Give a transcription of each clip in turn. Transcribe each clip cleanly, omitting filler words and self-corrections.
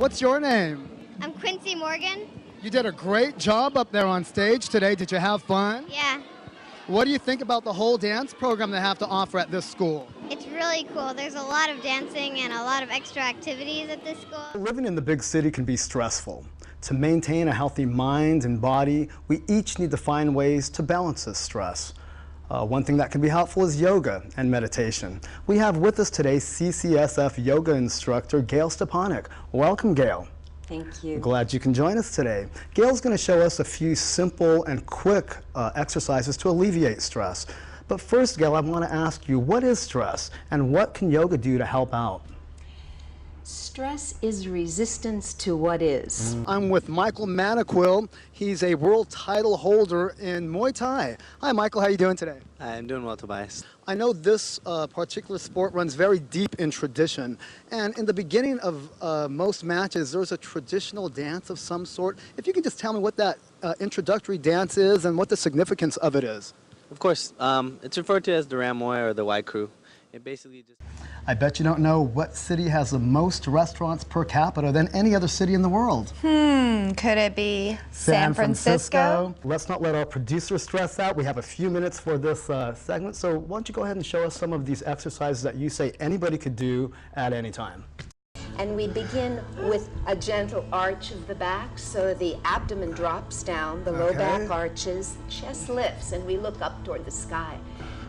What's your name? I'm Quincy Morgan. You did a great job up there on stage today. Did you have fun? Yeah, What do you think about the whole dance program they have to offer at this school? it's really cool. There's a lot of dancing and a lot of extra activities at this school. Living in the big city can be stressful. To maintain a healthy mind and body, we each need to find ways to balance this stress. One thing that can be helpful is yoga and meditation. We have with us today CCSF yoga instructor Gail Stepanek. Welcome, Gail. Thank you. Glad you can join us today. Gail's going to show us a few simple and quick exercises to alleviate stress. But first, Gail, I want to ask you, what is stress and what can yoga do to help out? Stress is resistance to what is. I'm with Michael Manaquil. He's a world title holder in Muay Thai. Hi, Michael. How are you doing today? Hi, I'm doing well, Tobias. I know this particular sport runs very deep in tradition. And in the beginning of most matches, there's a traditional dance of some sort. If you can just tell me what that introductory dance is and what the significance of it is. Of course, it's referred to as the Ramoy or the White Crew. It basically just... I bet you don't know what city has the most restaurants per capita than any other city in the world. Could it be San Francisco? Let's not let our producer stress out. We have a few minutes for this segment, so why don't you go ahead and show us some of these exercises that you say anybody could do at any time. And we begin with a gentle arch of the back, so the abdomen drops down, the low back arches, the chest lifts, and we look up toward the sky.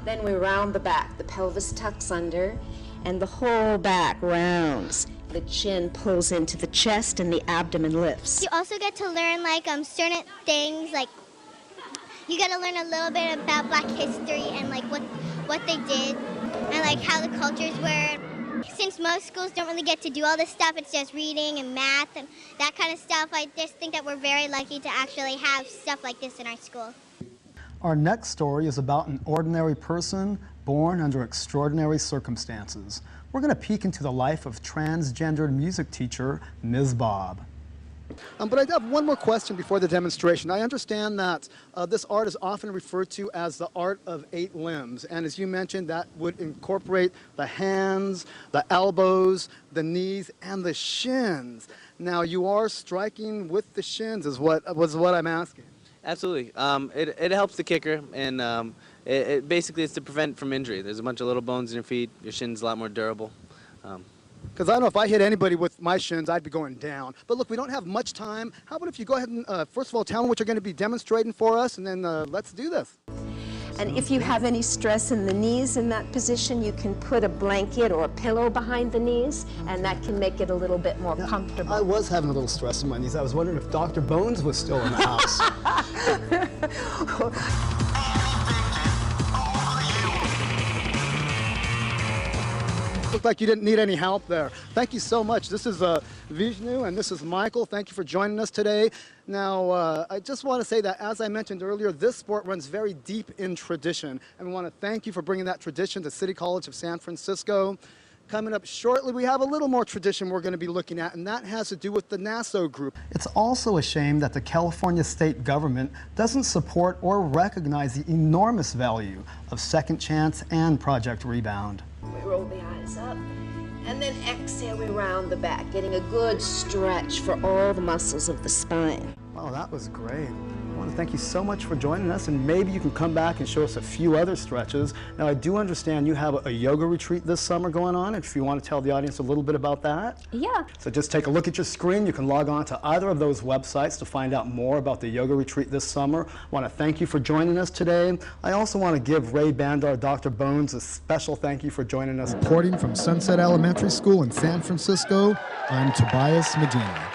Then we round the back, the pelvis tucks under, and the whole back rounds. The chin pulls into the chest and the abdomen lifts. You also get to learn certain things, like you get to learn a little bit about Black history and what they did and how the cultures were. Since most schools don't really get to do all this stuff, it's just reading and math and that kind of stuff. I just think that we're very lucky to actually have stuff like this in our school. Our next story is about an ordinary person born under extraordinary circumstances. We're going to peek into the life of transgendered music teacher Ms. Bob. But I have one more question before the demonstration. I understand that this art is often referred to as the art of 8 limbs. And as you mentioned, that would incorporate the hands, the elbows, the knees, and the shins. Now, you are striking with the shins is what I'm asking. Absolutely. It helps the kicker, and it basically it's to prevent from injury. There's a bunch of little bones in your feet. Your shin's a lot more durable. Because I don't know, if I hit anybody with my shins, I'd be going down. But look, we don't have much time. How about if you go ahead and, first of all, tell them what you're going to be demonstrating for us, and then let's do this. And if you have any stress in the knees in that position, you can put a blanket or a pillow behind the knees, and that can make it a little bit more comfortable. I was having a little stress in my knees. I was wondering if Dr. Bones was still in the house. Looked like you didn't need any help there. Thank you so much. This is Vishnu and this is Michael. Thank you for joining us today. Now, I just want to say that, as I mentioned earlier, this sport runs very deep in tradition. And we want to thank you for bringing that tradition to City College of San Francisco. Coming up shortly, we have a little more tradition we're going to be looking at, and that has to do with the Nassau group. It's also a shame that the California state government doesn't support or recognize the enormous value of Second Chance and Project Rebound. We roll the eyes up, and then exhale, we round the back, getting a good stretch for all the muscles of the spine. Wow, that was great. I want to thank you so much for joining us, and maybe you can come back and show us a few other stretches. Now, I do understand you have a yoga retreat this summer going on, if you want to tell the audience a little bit about that. Yeah. So just take a look at your screen. You can log on to either of those websites to find out more about the yoga retreat this summer. I want to thank you for joining us today. I also want to give Ray Bandar, Dr. Bones, a special thank you for joining us. Reporting from Sunset Elementary School in San Francisco, I'm Tobias Medina.